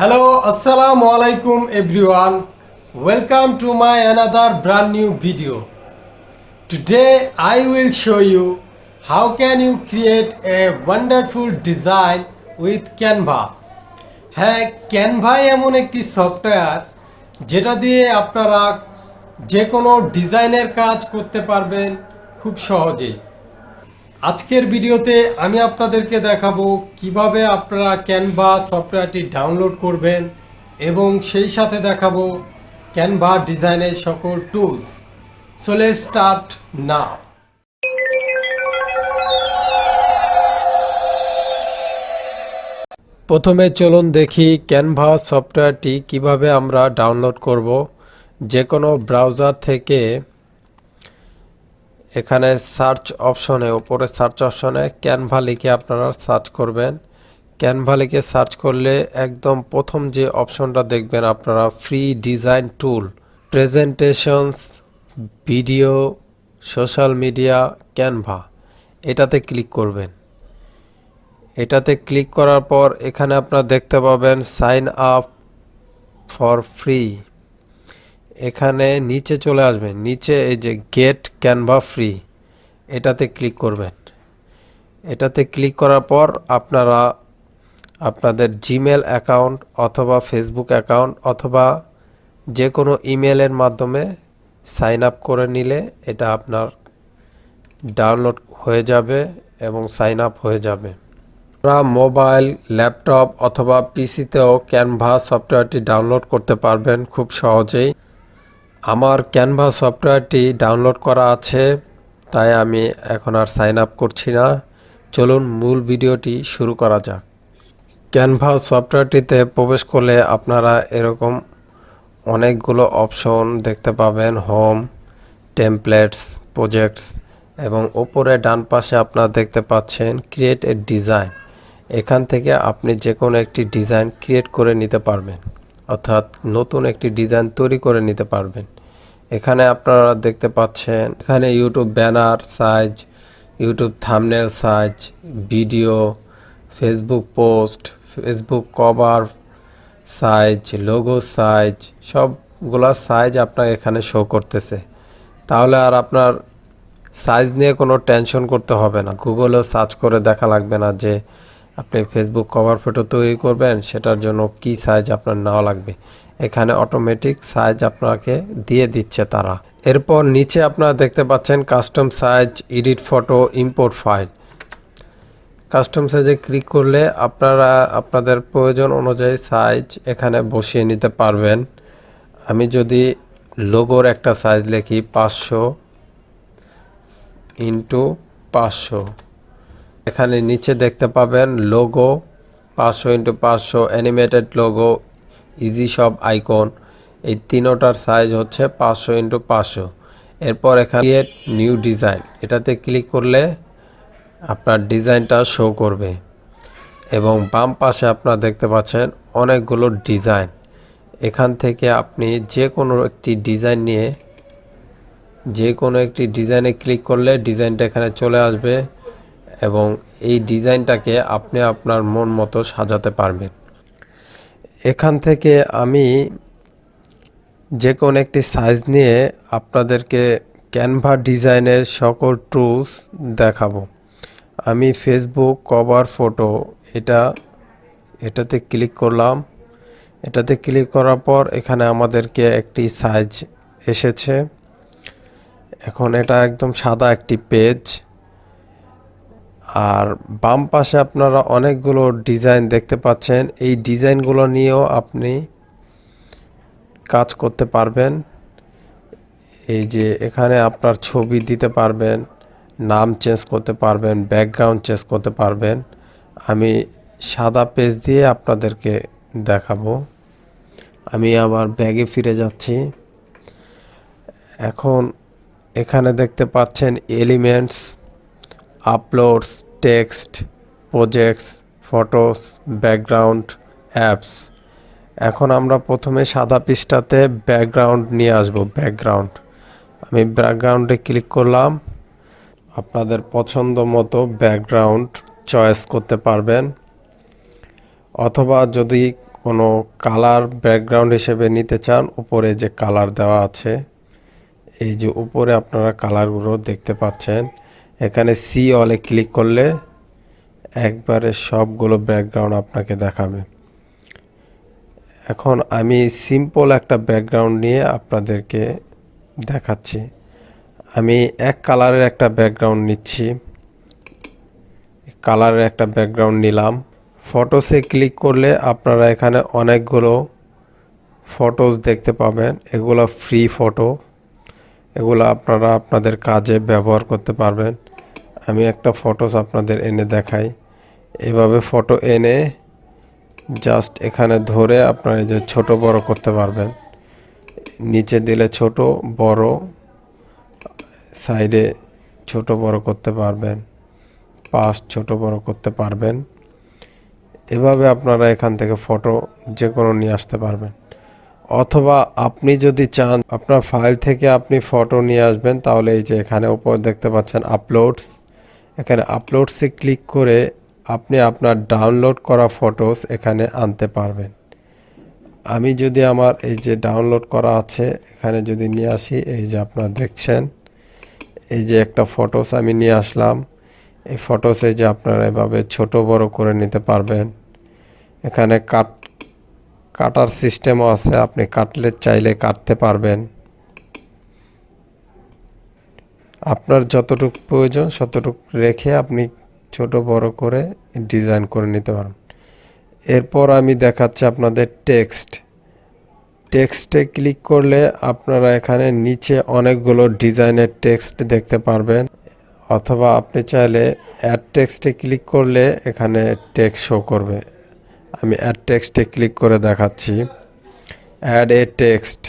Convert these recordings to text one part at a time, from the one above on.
Hello, Assalamu alaikum everyone. Welcome to my another brand new video. Today I will show you how can you create a wonderful design with Canva. হ্যাঁ, Canva এমন একটি software যেটা দিয়ে আপনারা যে কোনো ডিজাইনের কাজ করতে পারবেন খুব সহজেই। আজকের ভিডিওতে আমি আপনাদেরকে দেখাবো কিভাবে আপনারা ক্যানভা সফটওয়্যারটি ডাউনলোড করবেন এবং সেই সাথে দেখাবো ক্যানভা ডিজাইনের সকল tools. So let's start now. প্রথমে চলুন দেখি ক্যানভা সফটওয়্যারটি কিভাবে আমরা ডাউনলোড করব। যে কোনো ব্রাউজার থেকে এখানে সার্চ অপশনে উপরে সার্চ অপশনে ক্যানভা লিখে আপনারা সার্চ করবেন। ক্যানভা লিখে সার্চ করলে একদম প্রথম যে অপশনটা দেখবেন আপনারা ফ্রি ডিজাইন টুল, presentations, video, social media, Canva, এটাতে ক্লিক করবেন। এটাতে ক্লিক করার পর এখানে আপনারা দেখতে পাবেন সাইন আপ ফর ফ্রি। এখানে নিচে চলে আসবেন, নিচে এই যে গেট ক্যানভা ফ্রি, এটাতে ক্লিক করবেন। এটাতে ক্লিক করার পর আপনারা আপনাদের জিমেল অ্যাকাউন্ট অথবা ফেসবুক অ্যাকাউন্ট অথবা যে কোনো ইমেলের মাধ্যমে সাইন আপ করে নিলে এটা আপনার ডাউনলোড হয়ে যাবে এবং সাইন আপ হয়ে যাবে। আপনারা মোবাইল, ল্যাপটপ অথবা পিসিতেও ক্যানভা সফটওয়্যারটি ডাউনলোড করতে পারবেন খুব সহজেই। আমার ক্যানভা সফটওয়্যারটি ডাউনলোড করা আছে, তাই আমি এখন আর সাইন আপ করছি না। চলুন মূল ভিডিওটি শুরু করা যাক। ক্যানভা সফটওয়্যারটিতে প্রবেশ করলে আপনারা এরকম অনেকগুলো অপশন দেখতে পাবেন, হোম, টেমপ্লেটস, প্রজেক্টস এবং ওপরে ডান পাশে আপনারা দেখতে পাচ্ছেন ক্রিয়েট এ ডিজাইন। এখান থেকে আপনি যে কোনো একটি ডিজাইন ক্রিয়েট করে নিতে পারবেন, অর্থাৎ নতুন একটি ডিজাইন তৈরি করে নিতে পারবেন। এখানে আপনারা দেখতে পাচ্ছেন এখানে YouTube banner size, YouTube thumbnail size, video, Facebook post, Facebook cover size, logo size, সবগুলা সাইজ আপনার এখানে শো করতেছে। তাহলে আর আপনার সাইজ নিয়ে কোনো টেনশন করতে হবে না, গুগলেও সার্চ করে দেখা লাগবে না যে আপনি ফেসবুক কভার ফটো তৈরি করবেন সেটার জন্য কি সাইজ আপনার নেওয়া লাগবে। এখানে অটোমেটিক সাইজ আপনাকে দিয়ে দিচ্ছে তারা। এরপর নিচে আপনারা দেখতে পাচ্ছেন custom size, edit photo, import file. Custom সাইজে ক্লিক করলে আপনারা আপনাদের প্রয়োজন অনুযায়ী সাইজ এখানে বসিয়ে নিতে পারবেন। আমি যদি লোগোর একটা সাইজ লিখি 500x500, এখানে নিচে দেখতে পাবেন logo 500x500, animated logo, easy সব আইকন, এই তিনোটার সাইজ হচ্ছে 500x500। এরপর এখানে ক্রিয়েট নিউ ডিজাইন, এটাতে ক্লিক করলে আপনার ডিজাইনটা শো করবে এবং বাম পাশে আপনারা দেখতে পাচ্ছেন অনেকগুলো ডিজাইন। এখান থেকে আপনি যে কোনো একটি ডিজাইন নিয়ে যে কোনো একটি ডিজাইনে ক্লিক করলে ডিজাইনটা এখানে চলে আসবে এবং এই ডিজাইনটাকে আপনি আপনার মন মতো সাজাতে পারবেন। এখান থেকে আমি যে কোনো একটি সাইজ নিয়ে আপনাদেরকে ক্যানভা ডিজাইনের সকল টুলস দেখাবো। আমি ফেসবুক কভার ফটো এটাতে ক্লিক করলাম। এটাতে ক্লিক করার পর এখানে আমাদেরকে একটি সাইজ এসেছে। এখন এটা একদম সাদা একটি পেজ, আর বাম পাশে আপনারা অনেকগুলো ডিজাইন দেখতে পাচ্ছেন। এই ডিজাইনগুলো নিয়েও আপনি কাজ করতে পারবেন। এই যে এখানে আপনার ছবি দিতে পারবেন, নাম চেঞ্জ করতে পারবেন, ব্যাকগ্রাউন্ড চেঞ্জ করতে পারবেন। আমি সাদা পেজ দিয়ে আপনাদেরকে দেখাবো। আমি আবার ব্যাগে ফিরে যাচ্ছি। এখন এখানে দেখতে পাচ্ছেন elements, uploads, text, projects, photos, background, apps. এখন আমরা প্রথমে সাদা পৃষ্ঠাতে ব্যাকগ্রাউন্ড নিয়ে আসব। আমি ব্যাকগ্রাউন্ডে ক্লিক করলাম। আপনাদের পছন্দ মতো ব্যাকগ্রাউন্ড চয়েস করতে পারবেন, অথবা যদি কোনো কালার ব্যাকগ্রাউন্ড হিসেবে নিতে চান, উপরে যে কালার দেওয়া আছে, এই যে উপরে আপনারা কালারগুলো দেখতে পাচ্ছেন। এখানে সি অলে ক্লিক করলে একবারে সবগুলো ব্যাকগ্রাউন্ড আপনাকে দেখাবে। এখন আমি সিম্পল একটা ব্যাকগ্রাউন্ড নিয়ে আপনাদেরকে দেখাচ্ছি। আমি এক কালারের একটা ব্যাকগ্রাউন্ড নিচ্ছি। কালারের একটা ব্যাকগ্রাউন্ড নিলাম। ফটোসে ক্লিক করলে আপনারা এখানে অনেকগুলো ফটোস দেখতে পাবেন। এগুলো ফ্রি ফটো, এগুলো আপনারা আপনাদের কাজে ব্যবহার করতে পারবেন। আমি একটা ফটোস আপনাদের এনে দেখাই। এভাবে ফটো এনে জাস্ট এখানে ধরে আপনারা এই যে ছোট বড় করতে পারবেন। নিচে দিলে ছোট, বড়, সাইডে ছোট বড় করতে পারবেন, পাশ ছোট বড় করতে পারবেন। এভাবে আপনারা এখান থেকে ফটো যে কোনো নিয়ে আসতে পারবেন। অথবা আপনি যদি চান আপনার ফাইল থেকে আপনি ফটো নিয়ে আসবেন, তাহলে এই যে এখানে উপর দেখতে পাচ্ছেন আপলোডস, এখানে আপলোডসে ক্লিক করে আপনি আপনার ডাউনলোড করা ফটোস এখানে আনতে পারবেন। আমি যদি আমার এই যে ডাউনলোড করা আছে এখানে যদি নিয়ে আসি, এই যে আপনারা দেখছেন, এই যে একটা ফটোস আমি নিয়ে আসলাম। এই ফটোসে যে আপনারা এভাবে ছোট বড় করে নিতে পারবেন। এখানে কাটার সিস্টেমও আছে, আপনি কাটলে চাইলে কাটতে পারবেন। আপনার যতটুকু প্রয়োজন ততটুকু রেখে আপনি ছোট বড় করে ডিজাইন করে নিতে পারেন। এরপর আমি দেখাচ্ছি আপনাদের টেক্সটে ক্লিক করলে আপনারা এখানে নিচে অনেকগুলো ডিজাইনের টেক্সট দেখতে পারবেন। অথবা আপনি চাইলে অ্যাড টেক্সটে ক্লিক করলে এখানে টেক্সট শো করবে। আমি অ্যাড টেক্সটে ক্লিক করে দেখাচ্ছি। অ্যাড এ টেক্সট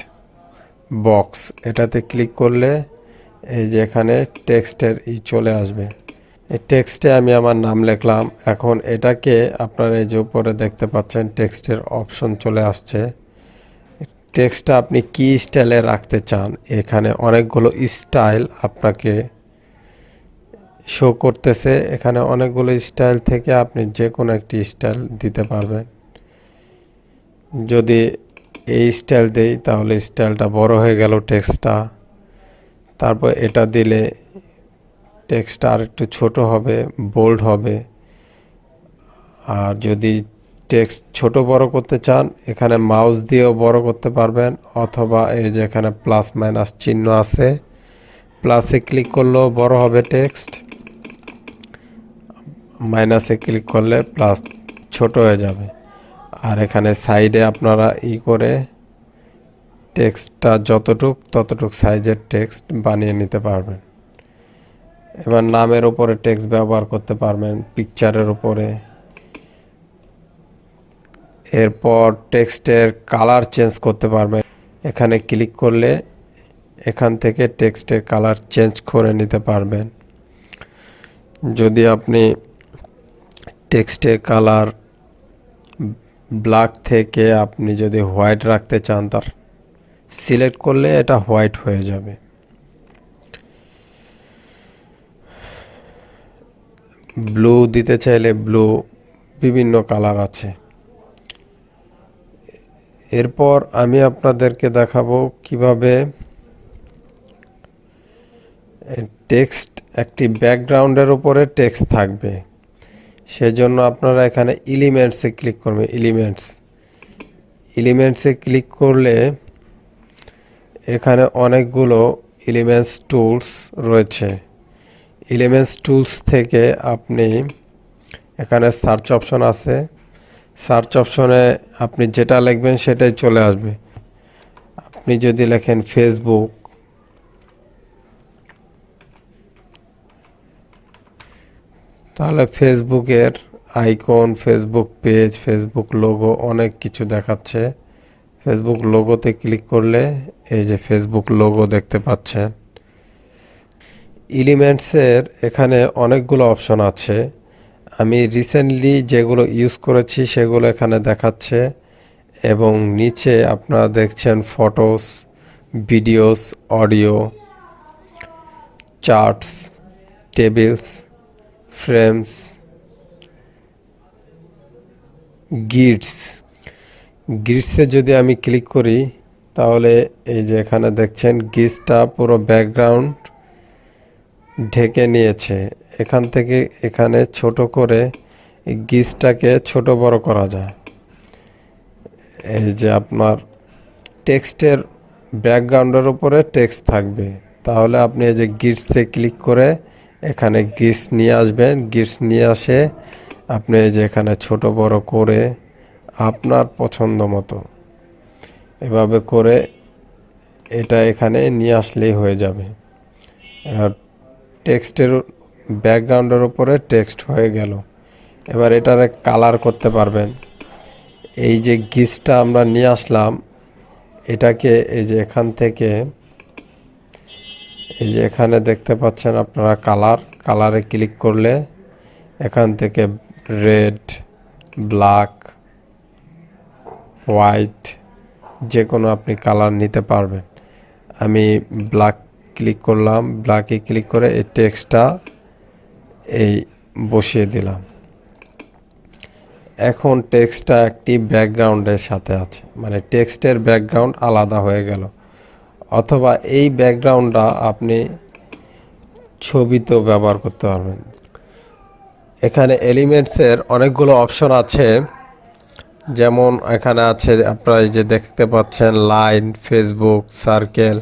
বক্স, এটাতে ক্লিক করলে এই যে এখানে টেক্সটের চলে আসবে। এই টেক্সটে আমি আমার নাম লিখলাম। এখন এটাকে আপনারা এই যে উপরে দেখতে পাচ্ছেন টেক্সটের অপশন চলে আসছে। টেক্সটটা আপনি কি স্টাইলে রাখতে চান, এখানে অনেকগুলো স্টাইল আপনাকে শো করতেছে। এখানে অনেকগুলো স্টাইল থেকে আপনি যে কোনো একটি স্টাইল দিতে পারবেন। যদি এই স্টাইল দেই তাহলে স্টাইলটা বড় হয়ে গেল টেক্সটটা। তারপর এটা দিলে টেক্সটটা আর একটু ছোট হবে, বোল্ড হবে। আর যদি টেক্সট ছোট বড় করতে চান এখানে মাউস দিয়েও বড় করতে পারবেন, অথবা এই যে এখানে প্লাস মাইনাস চিহ্ন আছে, প্লাসে ক্লিক করলেও বড় হবে টেক্সট, মাইনাসে ক্লিক করলে প্লাস ছোট হয়ে যাবে। আর এখানে সাইডে আপনারা করে টেক্সটটা ততটুক সাইজের টেক্সট বানিয়ে নিতে পারবেন। এবার নামের উপরে টেক্সট ব্যবহার করতে পারবেন, পিকচারের উপরে। এরপর টেক্সটের কালার চেঞ্জ করতে পারবেন। এখানে ক্লিক করলে এখান থেকে টেক্সটের কালার চেঞ্জ করে নিতে পারবেন। যদি আপনি টেক্সটের কালার ব্ল্যাক থেকে আপনি যদি হোয়াইট রাখতে চান, তার সিলেক্ট করলে এটা হোয়াইট হয়ে যাবে। ব্লু দিতে চাইলে ব্লু, বিভিন্ন কালার আছে। এরপর আমি আপনাদেরকে দেখাবো কিভাবে টেক্সট একটি ব্যাকগ্রাউন্ডের উপরে টেক্সট থাকবে। সেজন্য আপনারা এখানে এলিমেন্টসে ক্লিক করবেন। এলিমেন্টসে ক্লিক করলে এখানে অনেকগুলো এলিমেন্টস টুলস রয়েছে। এলিমেন্টস টুলস থেকে আপনি এখানে সার্চ অপশন আছে, সার্চ অপশনে আপনি যেটা লিখবেন সেটাই চলে আসবে। আপনি যদি লেখেন ফেসবুক, তাহলে ফেসবুকের icon, Facebook page, Facebook logo অনেক কিছু দেখাচ্ছে। ফেসবুক লোগোতে ক্লিক করলে এই যে ফেসবুক লোগো দেখতে পাচ্ছেন। এলিমেন্টসের এখানে অনেকগুলো অপশন আছে। আমি রিসেন্টলি যেগুলো ইউজ করেছি সেগুলো এখানে দেখাচ্ছে, এবং নিচে আপনারা দেখছেন photos, videos, audio, charts, tables, frames, grids. গ্রিসে যদি আমি ক্লিক করি তাহলে এই যে এখানে দেখছেন গ্রিসটা পুরো ব্যাকগ্রাউন্ড ঢেকে নিয়েছে। এখান থেকে এখানে ছোট করে এই গ্রিসটাকে ছোট বড় করা যায়। এই যে আপনার টেক্সটের ব্যাকগ্রাউন্ডের উপরে টেক্সট থাকবে, তাহলে আপনি এই যে গ্রিসে ক্লিক করে এখানে গ্রিস নিয়ে আসবেন। গ্রিস নিয়ে আসে আপনি এই যে এখানে ছোট বড় করে আপনার পছন্দ মতো এভাবে করে এটা এখানে নিয়ে আসলেই হয়ে যাবে। আর টেক্সটের ব্যাকগ্রাউন্ডের উপরে টেক্সট হয়ে গেল। এবার এটারে কালার করতে পারবেন। এই যে গ্রিসটা আমরা নিয়ে আসলাম, এটাকে এই যে এখান থেকে এই যে এখানে দেখতে পাচ্ছেন আপনারা কালারে ক্লিক করলে এখান থেকে রেড, ব্ল্যাক, হোয়াইট যে কোনো আপনি কালার নিতে পারবেন। আমি ব্ল্যাক ক্লিক করলাম, ব্ল্যাকে ক্লিক করে এই টেক্সটটা এই বসিয়ে দিলাম। এখন টেক্সটটা একটি ব্যাকগ্রাউন্ডের সাথে আছে, মানে টেক্সটের ব্যাকগ্রাউন্ড আলাদা হয়ে গেল। অথবা এই ব্যাকগ্রাউন্ডটা আপনি ছবিতেও ব্যবহার করতে পারবেন। এখানে এলিমেন্টসের অনেকগুলো অপশন আছে, যেমন এখানে আছে আপনারা এই যে দেখতে পাচ্ছেন লাইন, ফেসবুক, সার্কেল।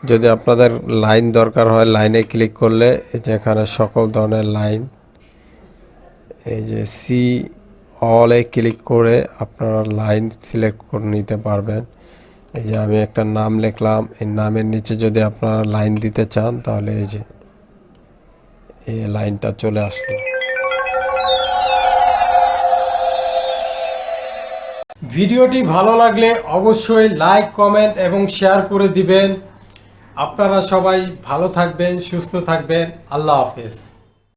যদি আপনাদের লাইন দরকার হয় লাইনে ক্লিক করলে এই যে এখানে সকল ধরনের লাইন, এই যে সি অলে ক্লিক করে আপনারা লাইন সিলেক্ট করে নিতে পারবেন। এই যে আমি একটা নাম লিখলাম, এই নামের নিচে যদি আপনারা লাইন দিতে চান তাহলে এই যে এই লাইনটা চলে আসলো। ভিডিওটি ভালো লাগলে অবশ্যই লাইক, কমেন্ট এবং শেয়ার করে দিবেন। আপনারা সবাই ভালো থাকবেন, সুস্থ থাকবেন। আল্লাহ হাফেজ।